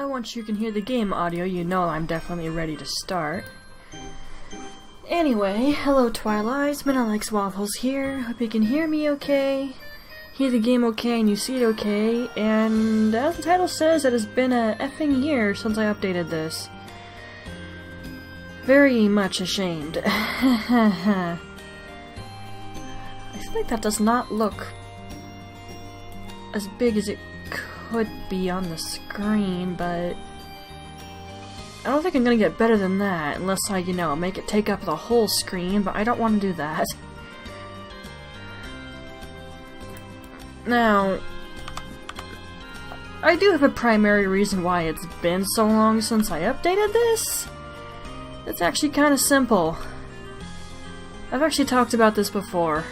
Once you can hear the game audio, you know I'm definitely ready to start. Anyway, hello Twilight, Alex Waffles here. Hope you can hear me okay, hear the game okay, and you see it okay. And as the title says, it has been a effing year since I updated this. Very much ashamed. I feel like that does not look as big as it could be on the screen, but I don't think I'm gonna get better than that unless I, you know, make it take up the whole screen, but I don't want to do that. Now, I do have a primary reason why it's been so long since I updated this. It's actually kind of simple. I've actually talked about this before.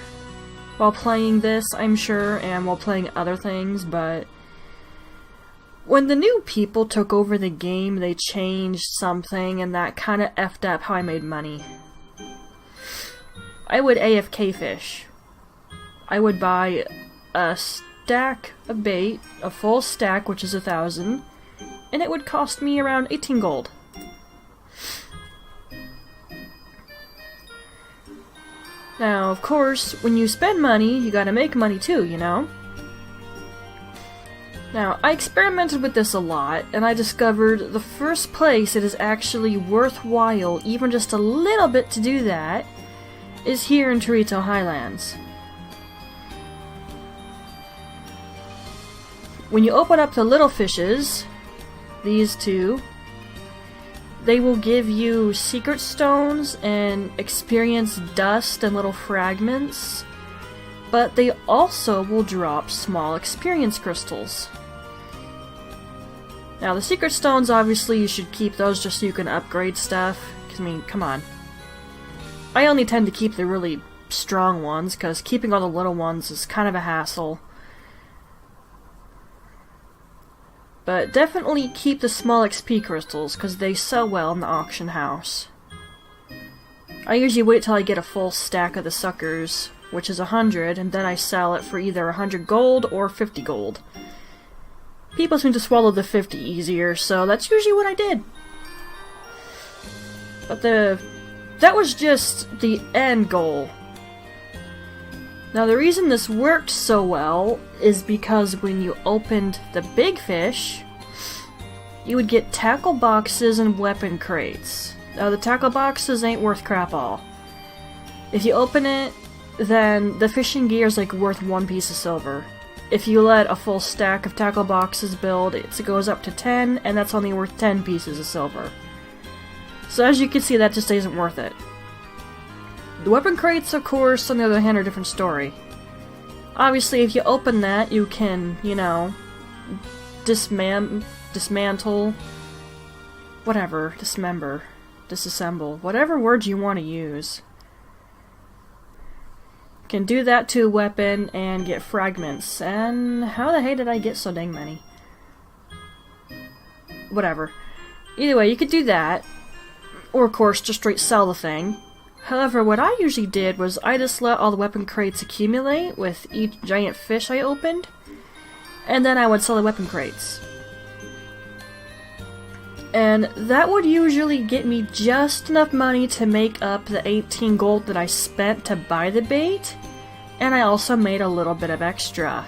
While playing this, I'm sure, and while playing other things, but when the new people took over the game, they changed something, and that kind of effed up how I made money. I would AFK fish. I would buy a stack of bait, a full stack, which is 1,000, and it would cost me around 18 gold. Now, of course, when you spend money, you gotta make money too, you know? Now, I experimented with this a lot, and I discovered the first place it is actually worthwhile, even just a little bit to do that, is here in Torito Highlands. When you open up the little fishes, these two, they will give you secret stones and experience dust and little fragments, but they also will drop small experience crystals. Now, the secret stones, obviously, you should keep those just so you can upgrade stuff. I mean, come on. I only tend to keep the really strong ones, because keeping all the little ones is kind of a hassle. But definitely keep the small XP crystals, because they sell well in the auction house. I usually wait till I get a full stack of the suckers, which is 100, and then I sell it for either 100 gold or 50 gold. People seem to swallow the 50 easier, so that's usually what I did. But that was just the end goal. Now, the reason this worked so well is because when you opened the big fish, you would get tackle boxes and weapon crates. Now, the tackle boxes ain't worth crap all. If you open it, then the fishing gear is like worth 1 piece of silver. If you let a full stack of tackle boxes build, it goes up to 10, and that's only worth 10 pieces of silver. So as you can see, that just isn't worth it. The weapon crates, of course, on the other hand, are a different story. Obviously, if you open that, you can, you know, dismantle, whatever, dismember, disassemble, whatever words you want to use. Can do that to a weapon and get fragments. And how the heck did I get so dang many? Whatever. Either way, you could do that. Or, of course, just straight sell the thing. However, what I usually did was I just let all the weapon crates accumulate with each giant fish I opened. And then I would sell the weapon crates. And that would usually get me just enough money to make up the 18 gold that I spent to buy the bait, and I also made a little bit of extra.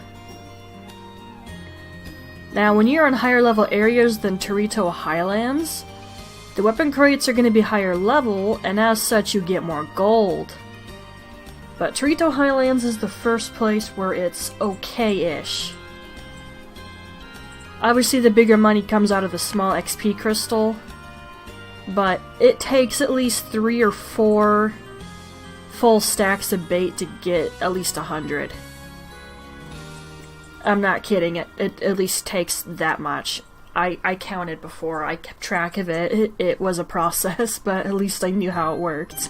Now, when you're in higher level areas than Torito Highlands, the weapon crates are going to be higher level, and as such you get more gold. But Torito Highlands is the first place where it's okay-ish. Obviously, the bigger money comes out of the small XP crystal, but it takes at least 3 or 4 full stacks of bait to get at least 100. I'm not kidding, it at least takes that much. I counted before, I kept track of it. It was a process, but at least I knew how it worked.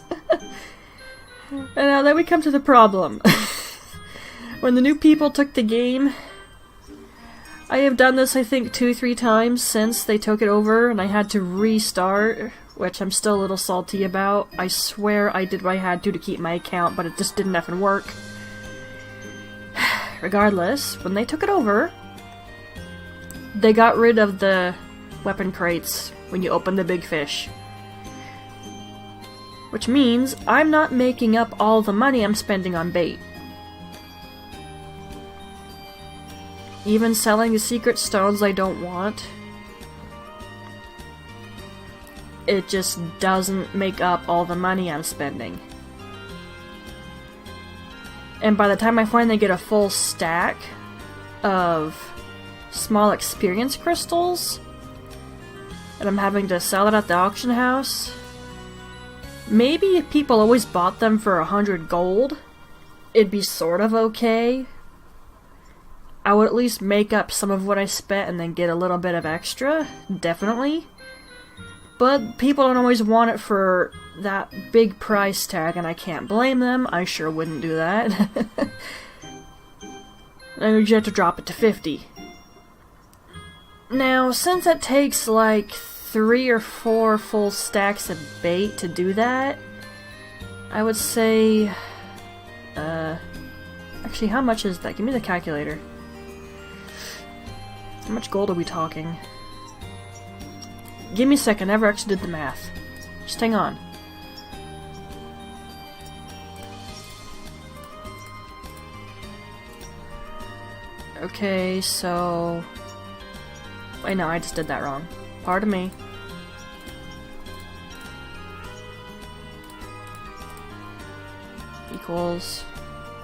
And now then we come to the problem. When the new people took the game, I have done this I think 2-3 times since they took it over and I had to restart, which I'm still a little salty about. I swear I did what I had to keep my account, but it just didn't effing work. Regardless, when they took it over, they got rid of the weapon crates when you open the big fish. Which means I'm not making up all the money I'm spending on bait. Even selling the secret stones I don't want, it just doesn't make up all the money I'm spending. And by the time I finally get a full stack of small experience crystals, and I'm having to sell it at the auction house, maybe if people always bought them for 100 gold, it'd be sort of okay. I would at least make up some of what I spent and then get a little bit of extra, definitely. But people don't always want it for that big price tag, and I can't blame them. I sure wouldn't do that. And you have to drop it to 50. Now, since it takes like 3 or 4 full stacks of bait to do that, I would say... actually, how much is that? Give me the calculator. How much gold are we talking? Give me a second, I never actually did the math. Just hang on. Okay, so... Wait, no, I just did that wrong. Pardon me. Equals...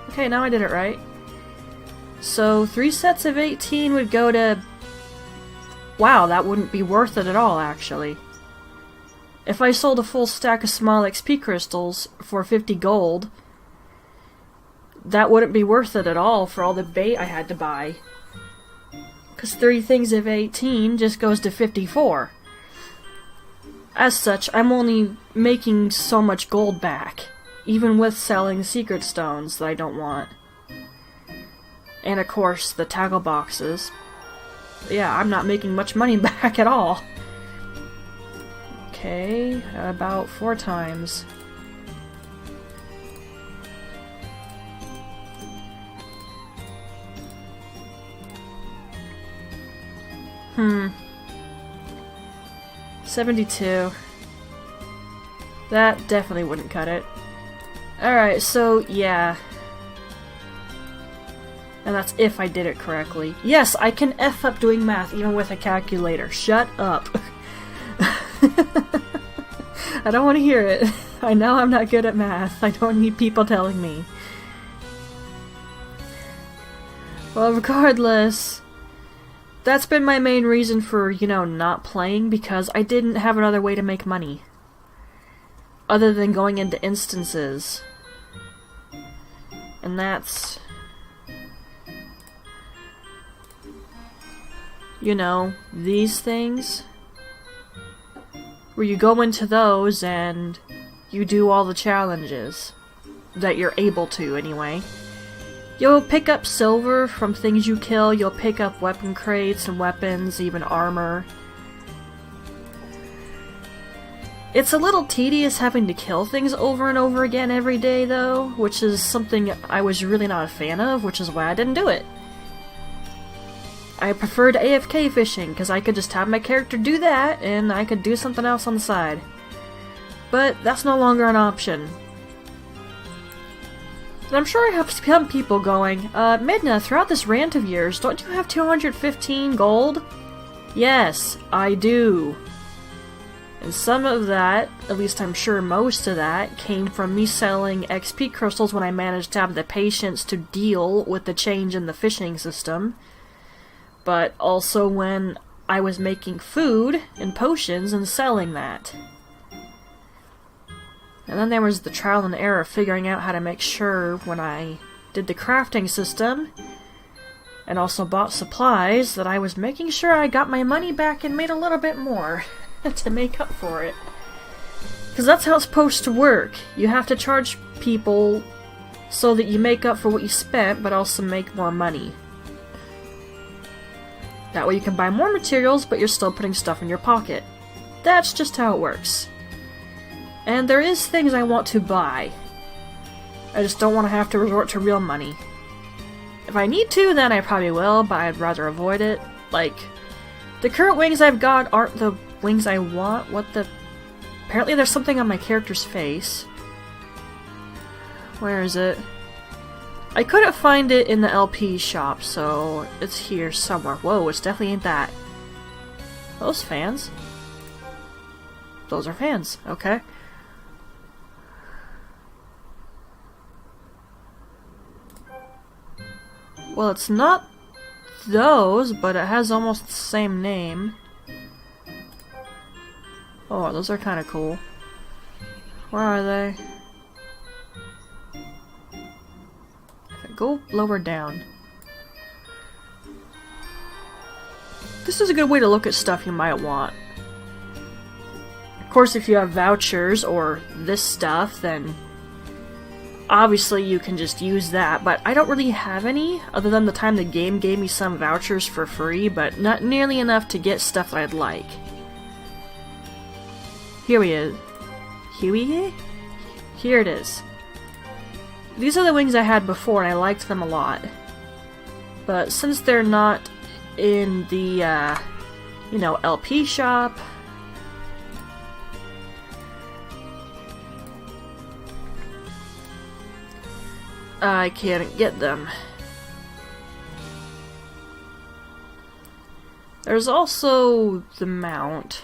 Okay, now I did it right. So, 3 sets of 18 would go to... Wow, that wouldn't be worth it at all, actually. If I sold a full stack of small XP crystals for 50 gold, that wouldn't be worth it at all for all the bait I had to buy. Because 3 things of 18 just goes to 54. As such, I'm only making so much gold back, even with selling secret stones that I don't want. And of course, the tackle boxes. Yeah, I'm not making much money back at all. Okay, about 4 times. Hmm. 72. That definitely wouldn't cut it. Alright, so yeah. And that's if I did it correctly. Yes, I can F up doing math even with a calculator. Shut up. I don't want to hear it. I know I'm not good at math. I don't need people telling me. Well, regardless, that's been my main reason for, you know, not playing, because I didn't have another way to make money. Other than going into instances. And that's... You know, these things, where you go into those and you do all the challenges that you're able to, anyway. You'll pick up silver from things you kill, you'll pick up weapon crates and weapons, even armor. It's a little tedious having to kill things over and over again every day, though, which is something I was really not a fan of, which is why I didn't do it. I preferred AFK fishing, because I could just have my character do that, and I could do something else on the side. But that's no longer an option. And I'm sure I have some people going, Midna, throughout this rant of yours, don't you have 215 gold? Yes, I do. And some of that, at least I'm sure most of that, came from me selling XP crystals when I managed to have the patience to deal with the change in the fishing system. But also when I was making food and potions and selling that. And then there was the trial and error of figuring out how to make sure when I did the crafting system And also bought supplies that I was making sure I got my money back and made a little bit more to make up for it. Because that's how it's supposed to work. You have to charge people so that you make up for what you spent, but also make more money. That way you can buy more materials, but you're still putting stuff in your pocket. That's just how it works. And there is things I want to buy. I just don't want to have to resort to real money. If I need to, then I probably will, but I'd rather avoid it. Like, the current wings I've got aren't the wings I want. What the... Apparently there's something on my character's face. Where is it? I couldn't find it in the LP shop, so it's here somewhere. Whoa, it's definitely ain't that. Those fans? Those are fans, okay. Well, it's not those, but it has almost the same name. Oh, those are kind of cool. Where are they? Go lower down. This is a good way to look at stuff you might want. Of course, if you have vouchers or this stuff, then obviously you can just use that, but I don't really have any, other than the time the game gave me some vouchers for free, but not nearly enough to get stuff I'd like. Here he is. Here it is. These are the wings I had before, and I liked them a lot. But since they're not in the, you know, LP shop... I can't get them. There's also the mount.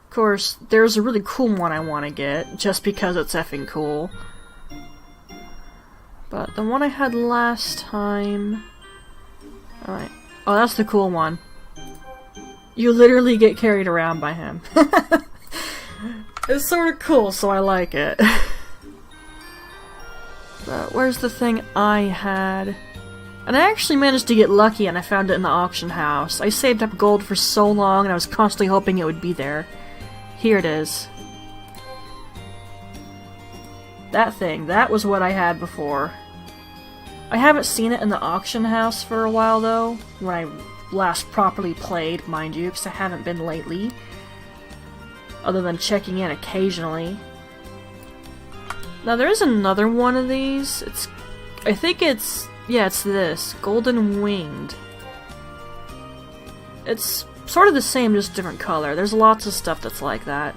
Of course, there's a really cool one I want to get, just because it's effing cool. But the one I had last time... Alright. Oh, that's the cool one. You literally get carried around by him. It's sort of cool, so I like it. But where's the thing I had? And I actually managed to get lucky and I found it in the auction house. I saved up gold for so long and I was constantly hoping it would be there. Here it is. That thing, that was what I had before. I haven't seen it in the auction house for a while though, when I last properly played, mind you, because I haven't been lately. Other than checking in occasionally. Now there is another one of these. I think it's this. Golden Winged. It's sort of the same, just different color. There's lots of stuff that's like that.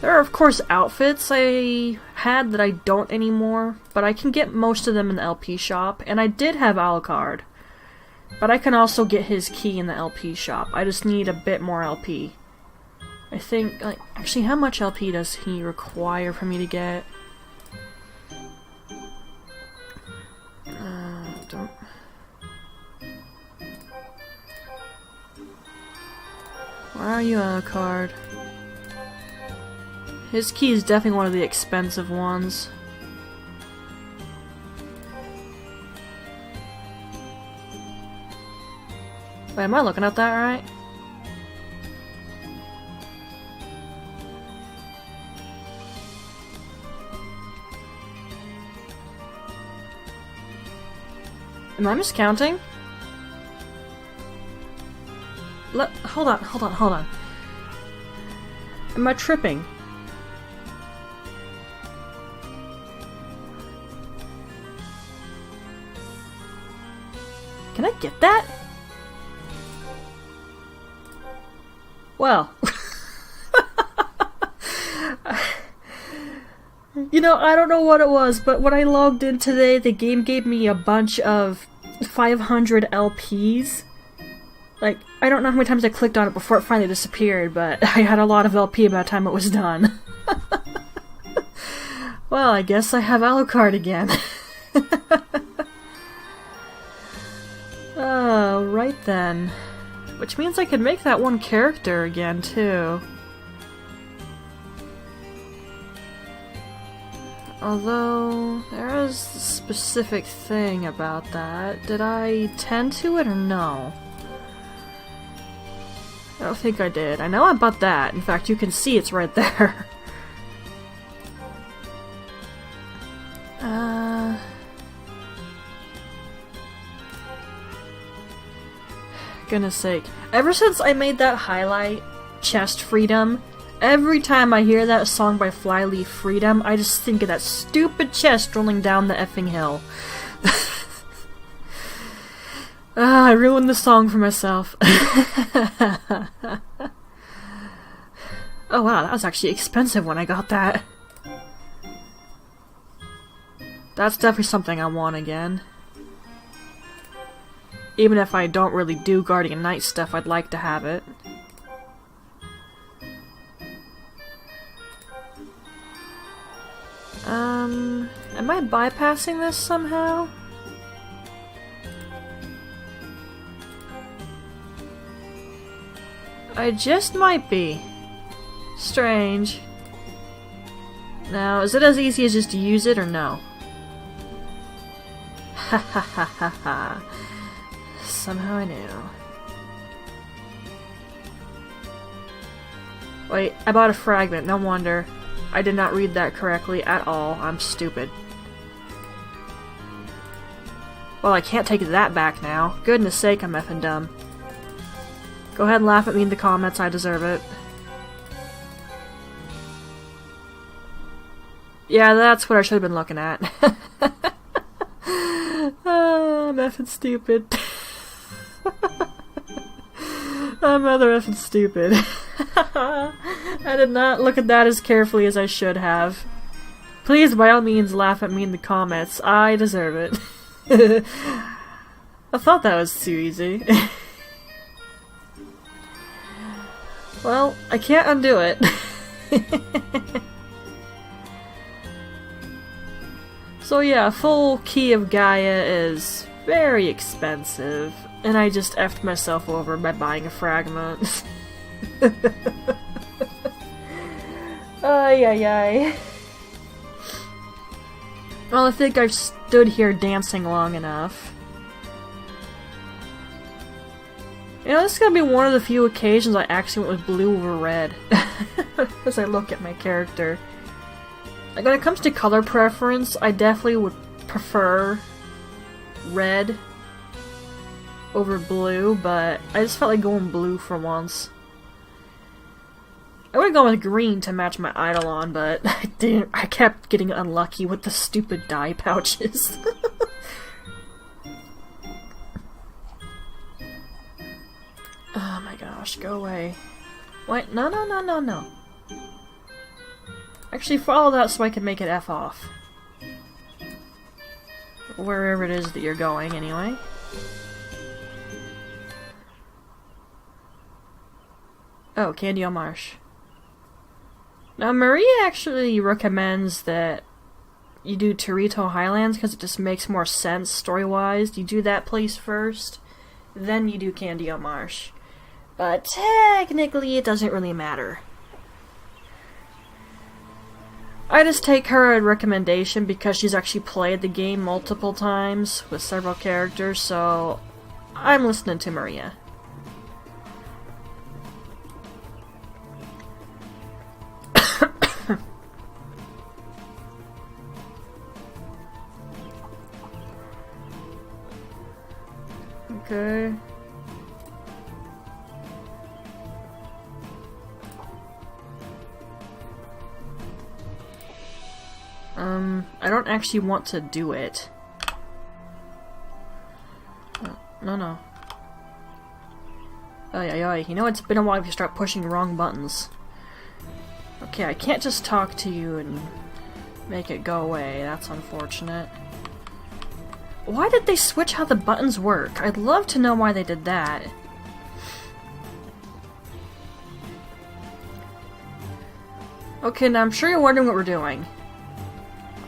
There are, of course, outfits I had that I don't anymore, but I can get most of them in the LP shop, and I did have Alucard. But I can also get his key in the LP shop. I just need a bit more LP. I think, like, actually, how much LP does he require for me to get? Don't... Where are you, Alucard? His key is definitely one of the expensive ones. Wait, am I looking at that right? Am I miscounting? Hold on. Am I tripping? Can I get that? Well. You know, I don't know what it was, but when I logged in today, the game gave me a bunch of 500 LPs. Like, I don't know how many times I clicked on it before it finally disappeared, but I had a lot of LP by the time it was done. Well, I guess I have Alucard again. Oh, right then. Which means I could make that one character again, too. Although, there is a specific thing about that. Did I tend to it or no? I don't think I did. I know about that. In fact, you can see it's right there. Goodness sake. Ever since I made that highlight, Chest Freedom, every time I hear that song by Flyleaf Freedom, I just think of that stupid chest rolling down the effing hill. I ruined the song for myself. Oh wow, that was actually expensive when I got that. That's definitely something I want again. Even if I don't really do Guardian Knight stuff, I'd like to have it. Am I bypassing this somehow? I just might be. Strange. Now, is it as easy as just to use it or no? Ha ha ha ha ha. Somehow I knew. Wait, I bought a fragment, no wonder. I did not read that correctly at all. I'm stupid. Well, I can't take that back now. Goodness sake, I'm effing dumb. Go ahead and laugh at me in the comments, I deserve it. Yeah, that's what I should have been looking at. Oh, I'm effing stupid. I'm rather effing stupid. I did not look at that as carefully as I should have. Please, by all means, laugh at me in the comments. I deserve it. I thought that was too easy. Well, I can't undo it. So yeah, full Key of Gaia is very expensive, and I just effed myself over by buying a fragment. Ay ay ay. Well, I think I've stood here dancing long enough. You know, this is gonna be one of the few occasions I actually went with blue over red. As I look at my character. Like, when it comes to color preference, I definitely would prefer red over blue, but I just felt like going blue for once. I would have gone with green to match my Eidolon, but I didn't. I kept getting unlucky with the stupid dye pouches. Oh my gosh, go away. Wait, no, no, no, no, no. Actually, follow that so I can make it F off. Wherever it is that you're going, anyway. Oh, Candiel Marsh. Now, Maria actually recommends that you do Torito Highlands because it just makes more sense story-wise. You do that place first, then you do Candiel Marsh. But technically, it doesn't really matter. I just take her recommendation because she's actually played the game multiple times with several characters, so I'm listening to Maria. Okay. I don't actually want to do it. No, no. Ay, ay, ay. You know, it's been a while if you start pushing wrong buttons. Okay, I can't just talk to you and make it go away. That's unfortunate. Why did they switch how the buttons work? I'd love to know why they did that. Okay, now I'm sure you're wondering what we're doing.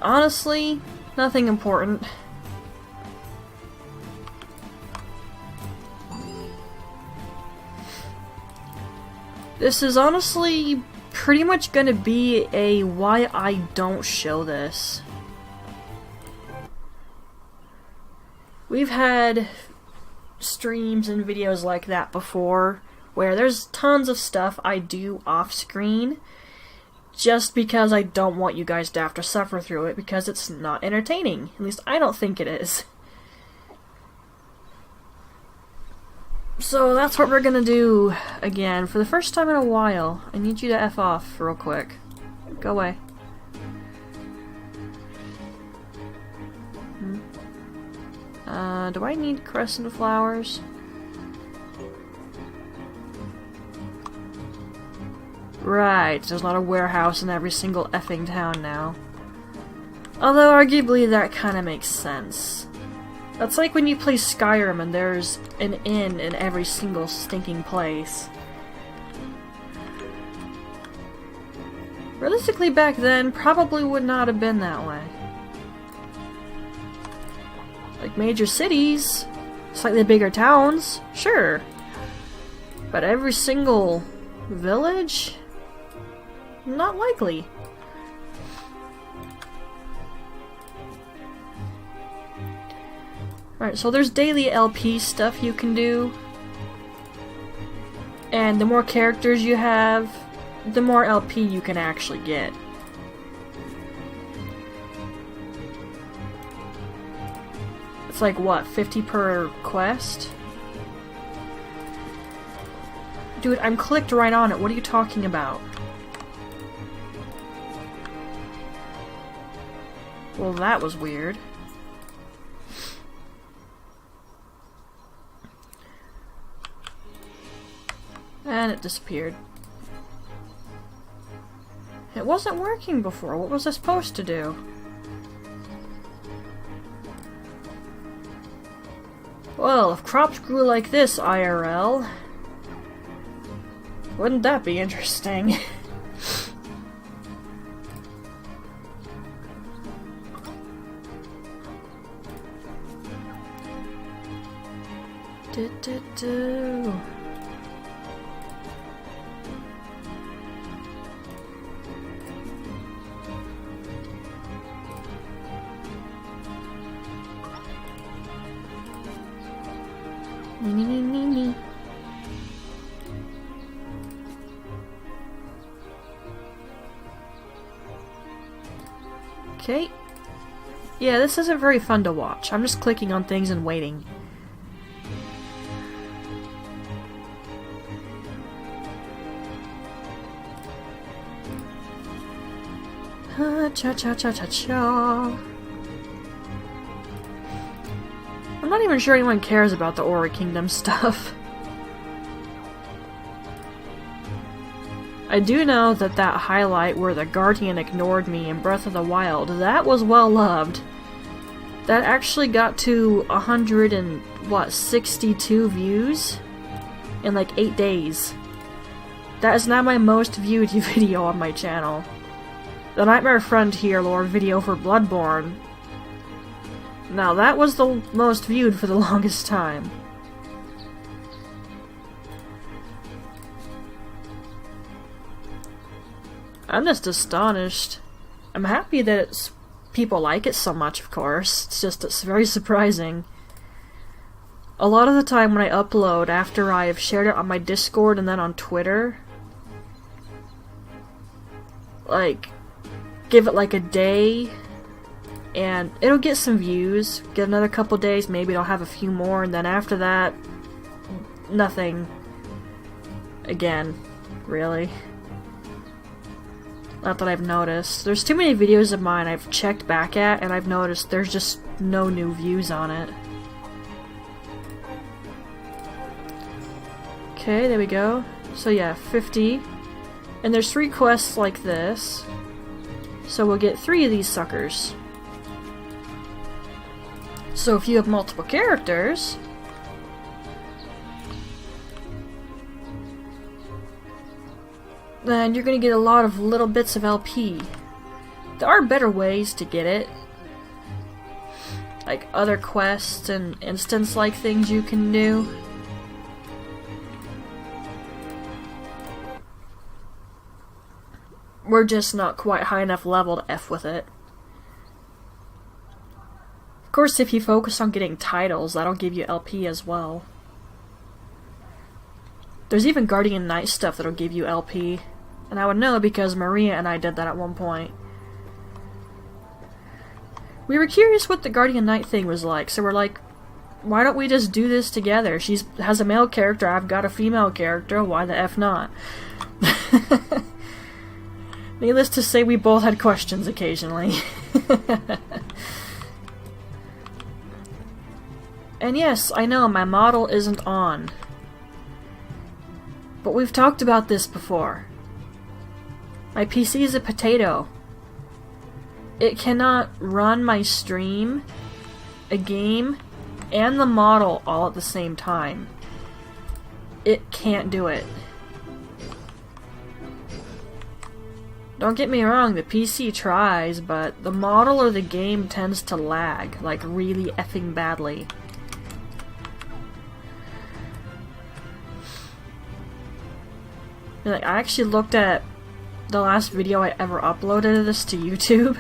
Honestly, nothing important. This is honestly pretty much gonna be a why I don't show this. we've had streams and videos like that before, where there's tons of stuff I do off-screen, just because I don't want you guys to have to suffer through it, because it's not entertaining. At least I don't think it is. So that's what we're gonna do again, for the first time in a while. I need you to F off real quick. Go away. Do I need crescent flowers? Right, there's not a warehouse in every single effing town now. Although, arguably, that kinda makes sense. That's like when you play Skyrim and there's an inn in every single stinking place. Realistically, back then, probably would not have been that way. Like major cities, slightly bigger towns, sure. But every single village? Not likely. Alright, so there's daily LP stuff you can do. And the more characters you have, the more LP you can actually get. It's like, what, 50 per quest? Dude, I'm clicked right on it. What are you talking about? Well, that was weird. And it disappeared. It wasn't working before. What was I supposed to do? Well, if crops grew like this, IRL, wouldn't that be interesting? Do. Okay. Yeah, this isn't very fun to watch. I'm just clicking on things and waiting. Cha-cha-cha-cha-cha. I'm not even sure anyone cares about the Aura Kingdom stuff. I do know that that highlight where the Guardian ignored me in Breath of the Wild, that was well loved. That actually got to 162 views in like 8 days. That is now my most viewed video on my channel. The Nightmare Frontier lore video for Bloodborne. Now that was the most viewed for the longest time. I'm just astonished. I'm happy that people like it so much, of course. It's very surprising. A lot of the time when I upload after I've shared it on my Discord and then on Twitter, like, give it like a day, and it'll get some views, get another couple days, maybe it'll have a few more, and then after that, nothing. Again, really. Not that I've noticed. There's too many videos of mine I've checked back at, and I've noticed there's just no new views on it. Okay, there we go. So yeah, 50. And there's 3 quests like this. So we'll get 3 of these suckers. So if you have multiple characters, then you're gonna get a lot of little bits of LP. There are better ways to get it. Like other quests and instance-like things you can do. We're just not quite high enough level to F with it. Of course, if you focus on getting titles, that'll give you LP as well. There's even Guardian Knight stuff that'll give you LP. And I would know because Maria and I did that at one point. We were curious what the Guardian Knight thing was like, so we're like, why don't we just do this together? She has a male character, I've got a female character, why the F not? Needless to say, we both had questions occasionally. And yes, I know, my model isn't on. But we've talked about this before. My PC is a potato. It cannot run my stream, a game, and the model all at the same time. It can't do it. Don't get me wrong, the PC tries, but the model or the game tends to lag, like really effing badly. Like, I actually looked at the last video I ever uploaded of this to YouTube,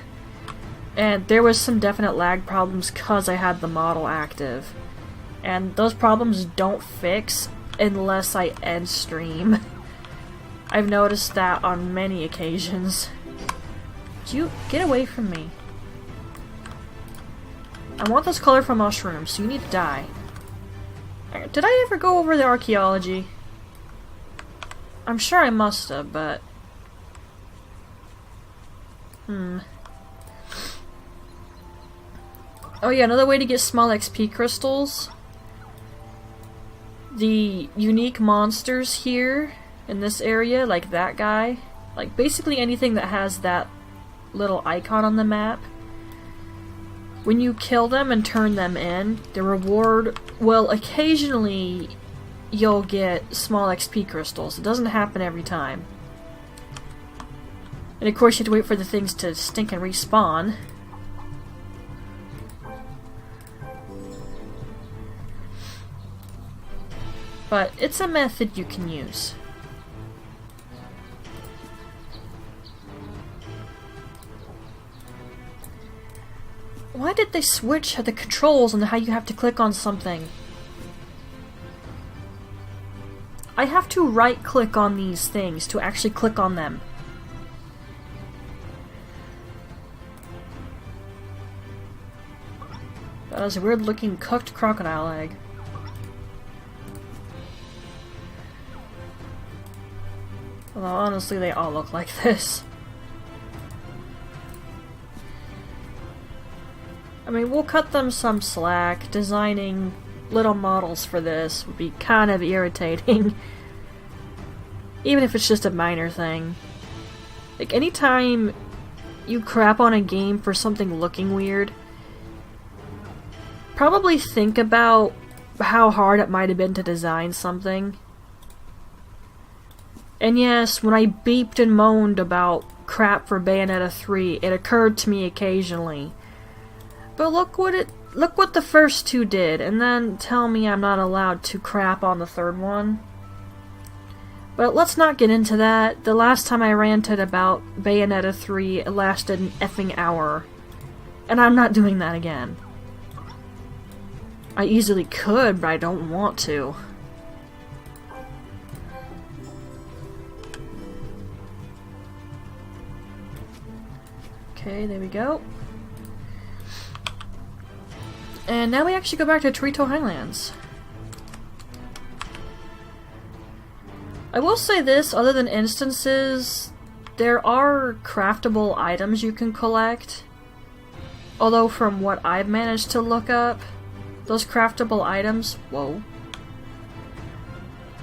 and there was some definite lag problems because I had the model active. And those problems don't fix unless I end stream. I've noticed that on many occasions. Would you get away from me? I want those colorful mushrooms, so you need to die. Did I ever go over the archaeology? I'm sure I must have, but... Oh yeah, another way to get small XP crystals. The unique monsters here in this area, like that guy, like basically anything that has that little icon on the map, when you kill them and turn them in, the reward, well, occasionally you'll get small XP crystals. It doesn't happen every time. And of course you have to wait for the things to stink and respawn. But it's a method you can use. Why did they switch the controls on how you have to click on something? I have to right-click on these things to actually click on them. That was a weird-looking cooked crocodile egg. Although honestly, they all look like this. I mean, we'll cut them some slack. Designing little models for this would be kind of irritating. Even if it's just a minor thing. Like, anytime you crap on a game for something looking weird, probably think about how hard it might have been to design something. And yes, when I beeped and moaned about crap for Bayonetta 3, it occurred to me occasionally. But look what the first two did, and then tell me I'm not allowed to crap on the third one. But let's not get into that. The last time I ranted about Bayonetta 3, it lasted an effing hour. And I'm not doing that again. I easily could, but I don't want to. Okay, there we go. And now we actually go back to Torito Highlands. I will say this, other than instances, there are craftable items you can collect. Although from what I've managed to look up, those craftable items,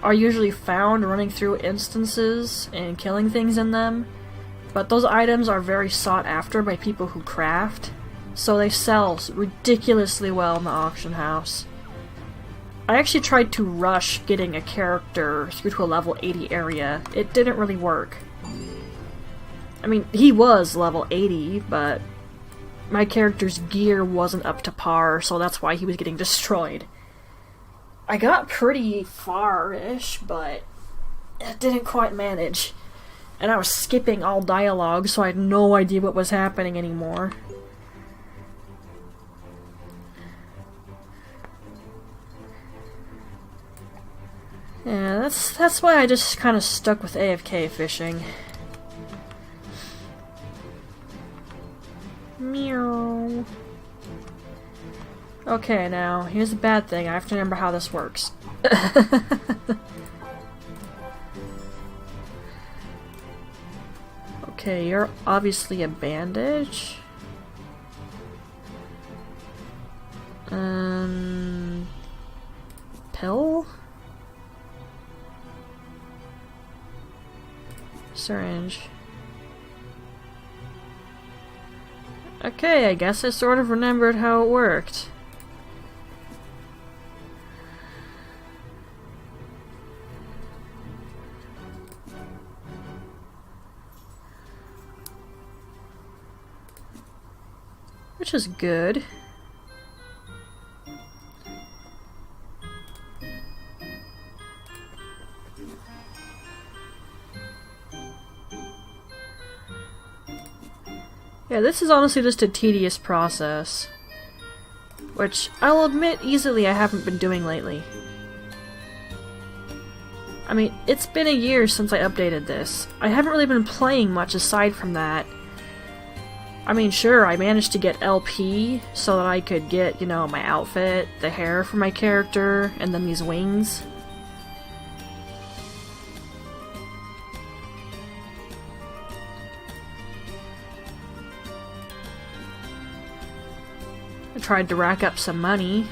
are usually found running through instances and killing things in them. But those items are very sought after by people who craft, so they sell ridiculously well in the auction house. I actually tried to rush getting a character through to a level 80 area. It didn't really work. I mean, he was level 80, but my character's gear wasn't up to par, so that's why he was getting destroyed. I got pretty far-ish, but it didn't quite manage. And I was skipping all dialogue, so I had no idea what was happening anymore. Yeah, that's why I just kind of stuck with AFK fishing. Meow. Okay, now, here's the bad thing. I have to remember how this works. Okay, you're obviously a bandage. Pill? Syringe. Okay, I guess I sort of remembered how it worked. Which is good. Yeah, this is honestly just a tedious process. Which, I'll admit easily I haven't been doing lately. I mean, it's been a year since I updated this. I haven't really been playing much aside from that. I mean, sure, I managed to get LP so that I could get, you know, my outfit, the hair for my character, and then these wings. I tried to rack up some money,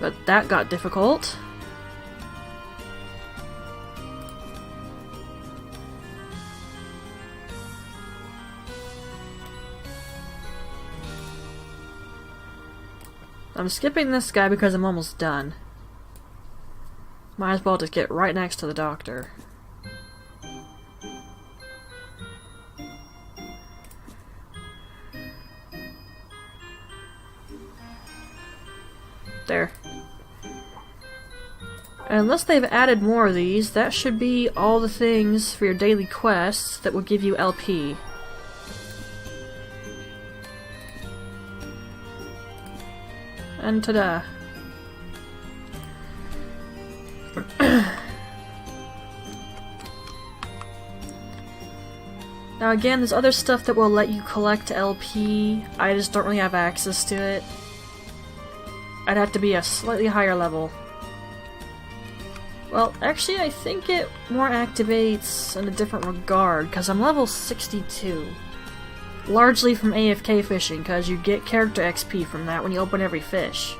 but that got difficult. I'm skipping this guy because I'm almost done. Might as well just get right next to the doctor. There. And unless they've added more of these, that should be all the things for your daily quests that will give you LP. And ta-da. Now again, there's other stuff that will let you collect LP. I just don't really have access to it. I'd have to be a slightly higher level. Well, actually I think it more activates in a different regard, because I'm level 62. Largely from AFK fishing, because you get character XP from that when you open every fish.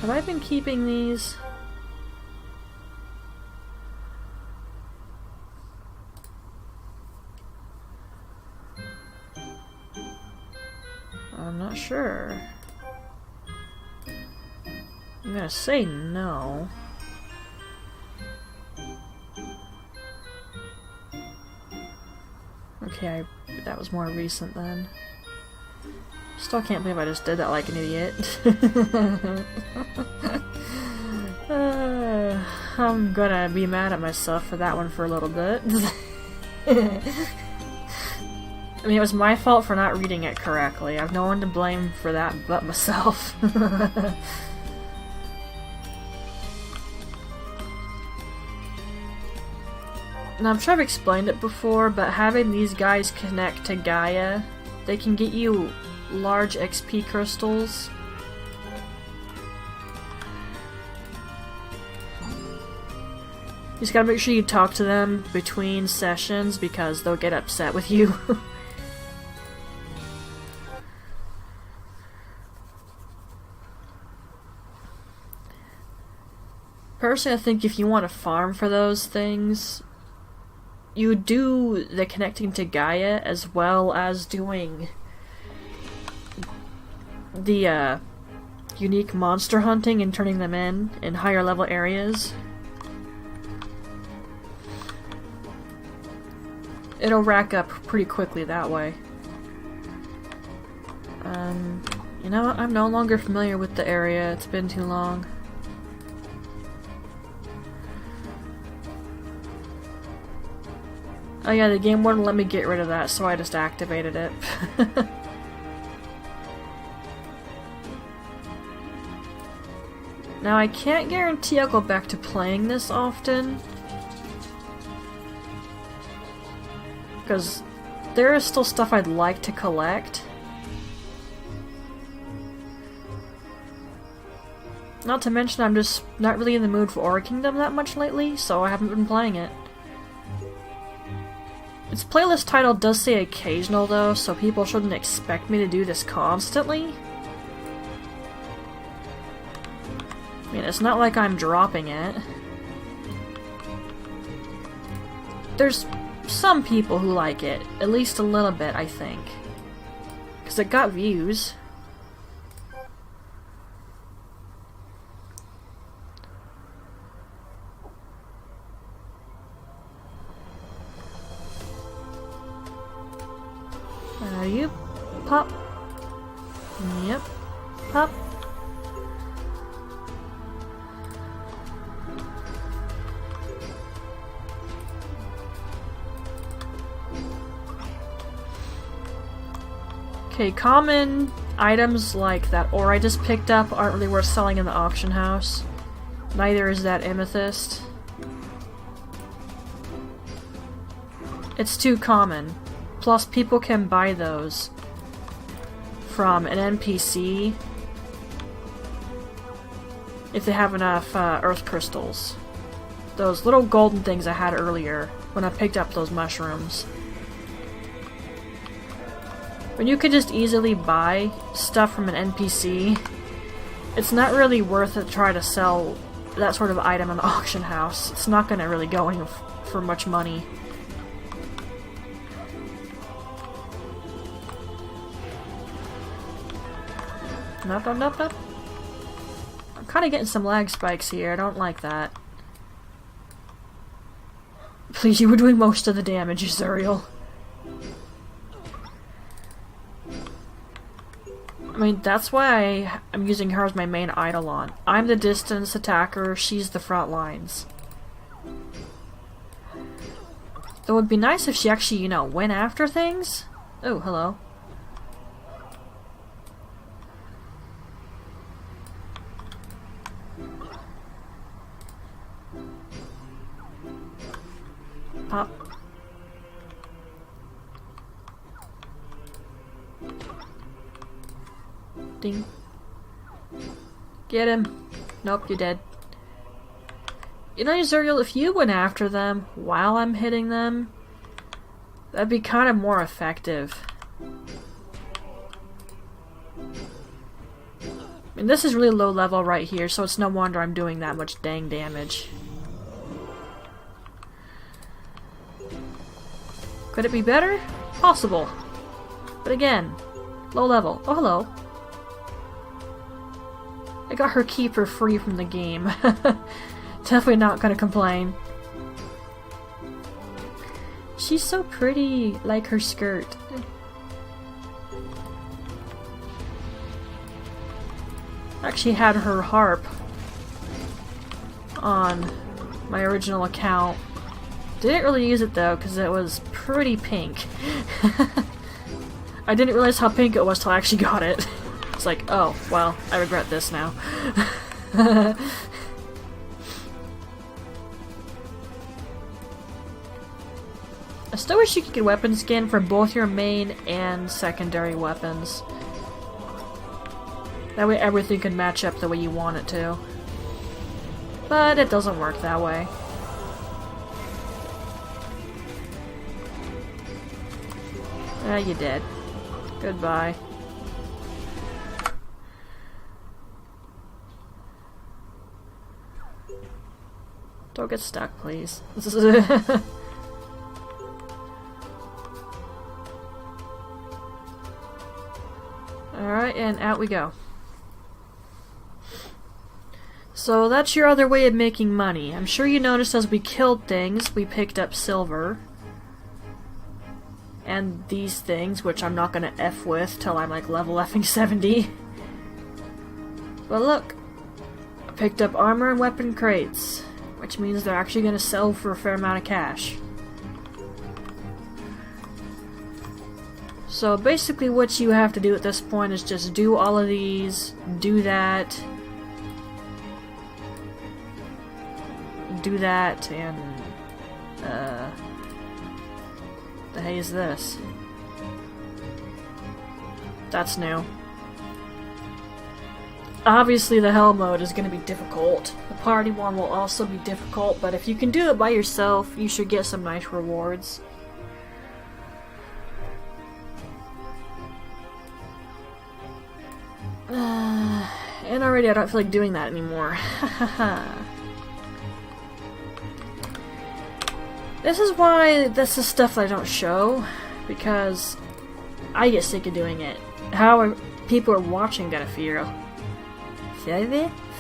Have I been keeping these? I'm not sure. I'm gonna say no. Okay, that was more recent then. Still can't believe I just did that like an idiot. I'm gonna be mad at myself for that one for a little bit. I mean, it was my fault for not reading it correctly. I've no one to blame for that but myself. Now, I'm sure I've explained it before, but having these guys connect to Gaia, they can get you large XP crystals. You just gotta make sure you talk to them between sessions, because they'll get upset with you. Personally, I think if you want to farm for those things, you do the connecting to Gaia as well as doing the unique monster hunting and turning them in higher level areas. It'll rack up pretty quickly that way. You know what? I'm no longer familiar with the area. It's been too long. Oh yeah, the game wouldn't let me get rid of that, so I just activated it. Now I can't guarantee I'll go back to playing this often, because there is still stuff I'd like to collect. Not to mention I'm just not really in the mood for Aura Kingdom that much lately, so I haven't been playing it. Its playlist title does say occasional though, so people shouldn't expect me to do this constantly. I mean, it's not like I'm dropping it. There's some people who like it, at least a little bit, I think. Because it got views. You pop. Yep. Pop. Okay, common items like that ore I just picked up aren't really worth selling in the auction house. Neither is that amethyst. It's too common. Plus, people can buy those from an NPC if they have enough earth crystals. Those little golden things I had earlier when I picked up those mushrooms. When you can just easily buy stuff from an NPC, it's not really worth it to try to sell that sort of item in the auction house. It's not going to really go in for much money. Nope, nope, nope, nope. I'm kind of getting some lag spikes here. I don't like that. Please, you were doing most of the damage, Zuriel. I mean, that's why I'm using her as my main Eidolon. I'm the distance attacker, she's the front lines. It would be nice if she actually, you know, went after things. Oh, hello. Pop. Ding. Get him. Nope, you're dead. You know, Zuriel, if you went after them while I'm hitting them, that'd be kind of more effective. I mean, this is really low level right here, so it's no wonder I'm doing that much dang damage. Could it be better? Possible. But again, low level. Oh, hello. I got her key for free from the game. Definitely not gonna complain. She's so pretty, like her skirt. Actually had her harp on my original account. Didn't really use it though, because it was pretty pink. I didn't realize how pink it was till I actually got it. It's like, oh, well, I regret this now. I still wish you could get weapon skin for both your main and secondary weapons. That way everything can match up the way you want it to. But it doesn't work that way. Ah, you dead. Goodbye. Don't get stuck, please. Alright, and out we go. So that's your other way of making money. I'm sure you noticed as we killed things, we picked up silver. And these things, which I'm not gonna F with till I'm like level effing 70. But look, I picked up armor and weapon crates, which means they're actually gonna sell for a fair amount of cash. So basically what you have to do at this point is just do all of these, do that, do that, and the hay is this. That's new. Obviously the hell mode is going to be difficult. The party one will also be difficult, but if you can do it by yourself, you should get some nice rewards. And already I don't feel like doing that anymore. This is why this is stuff that I don't show, because I get sick of doing it. How are people are watching gonna feel?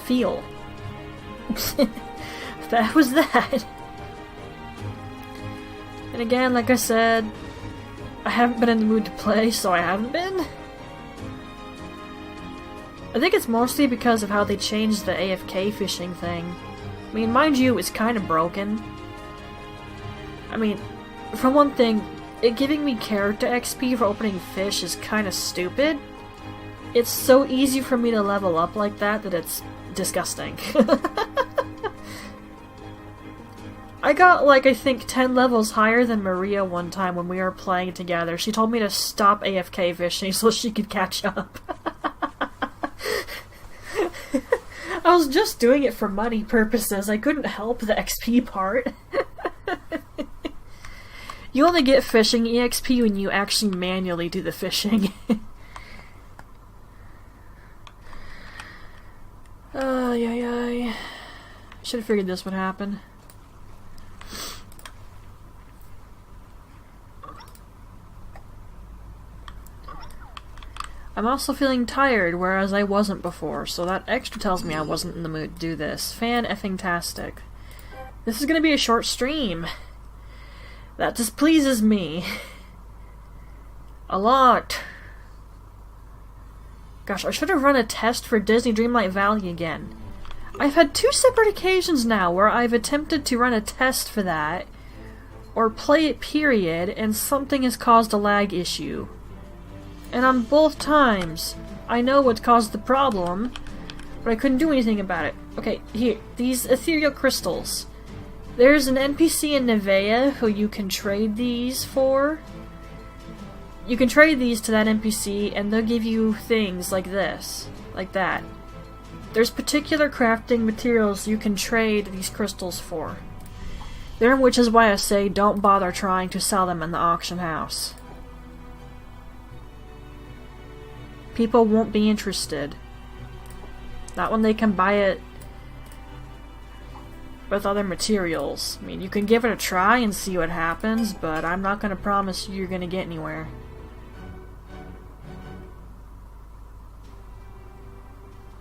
Feel. That was that. And again, like I said, I haven't been in the mood to play, so I haven't been. I think it's mostly because of how they changed the AFK fishing thing. I mean, mind you, it's kind of broken. I mean, for one thing, it giving me character XP for opening fish is kind of stupid. It's so easy for me to level up like that it's disgusting. I got, like, I think 10 levels higher than Maria one time when we were playing together. She told me to stop AFK fishing so she could catch up. I was just doing it for money purposes. I couldn't help the XP part. You only get fishing EXP when you actually manually do the fishing. Ay. Should have figured this would happen. I'm also feeling tired, whereas I wasn't before, so that extra tells me I wasn't in the mood to do this. Fan-effing-tastic. This is gonna be a short stream. That displeases me. A lot. Gosh, I should have run a test for Disney Dreamlight Valley again. I've had 2 separate occasions now where I've attempted to run a test for that, or play it period, and something has caused a lag issue. And on both times, I know what caused the problem, but I couldn't do anything about it. Okay, here, these ethereal crystals. There's an NPC in Nevea who you can trade these for. You can trade these to that NPC and they'll give you things like this. Like that. There's particular crafting materials you can trade these crystals for. Which is why I say don't bother trying to sell them in the auction house. People won't be interested. Not when they can buy it with other materials. I mean, you can give it a try and see what happens, but I'm not going to promise you're going to get anywhere.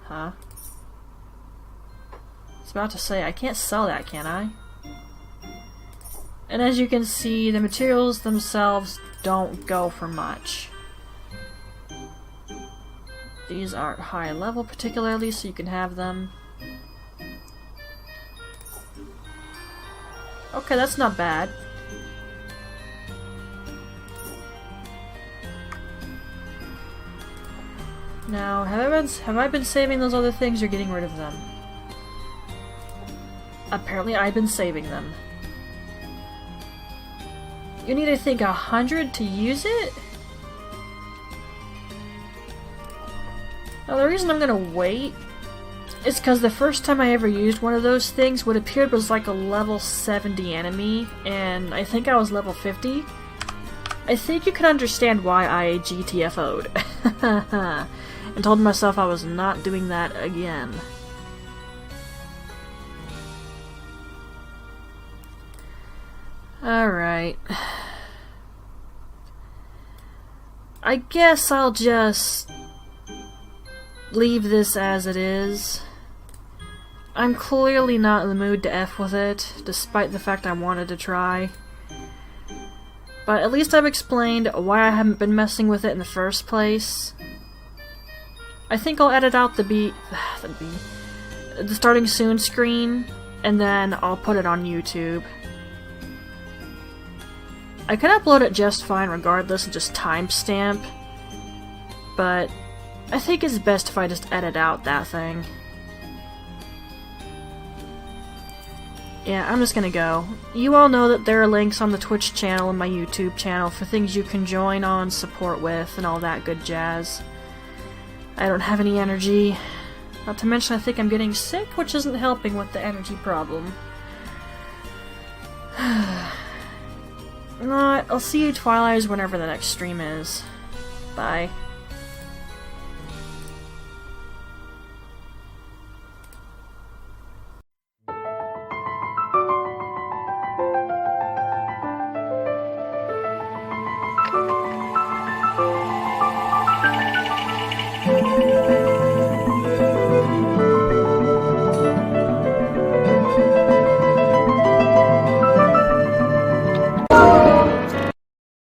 Huh? I was about to say, I can't sell that, can I? And as you can see, the materials themselves don't go for much. These aren't high level particularly, so you can have them. Okay, that's not bad. Now, have I been saving those other things or getting rid of them? Apparently I've been saving them. You need, I think, 100 to use it? Now, the reason I'm gonna wait is because the first time I ever used one of those things, what appeared was like a level 70 enemy, and I think I was level 50. I think you can understand why I GTFO'd. And told myself I was not doing that again. Alright. I guess I'll just leave this as it is. I'm clearly not in the mood to F with it, despite the fact I wanted to try. But at least I've explained why I haven't been messing with it in the first place. I think I'll edit out the starting soon screen, and then I'll put it on YouTube. I can upload it just fine regardless and just timestamp, but I think it's best if I just edit out that thing. Yeah, I'm just gonna go. You all know that there are links on the Twitch channel and my YouTube channel for things you can join on, support with, and all that good jazz. I don't have any energy. Not to mention I think I'm getting sick, which isn't helping with the energy problem. I'll see you Twilighters whenever the next stream is. Bye.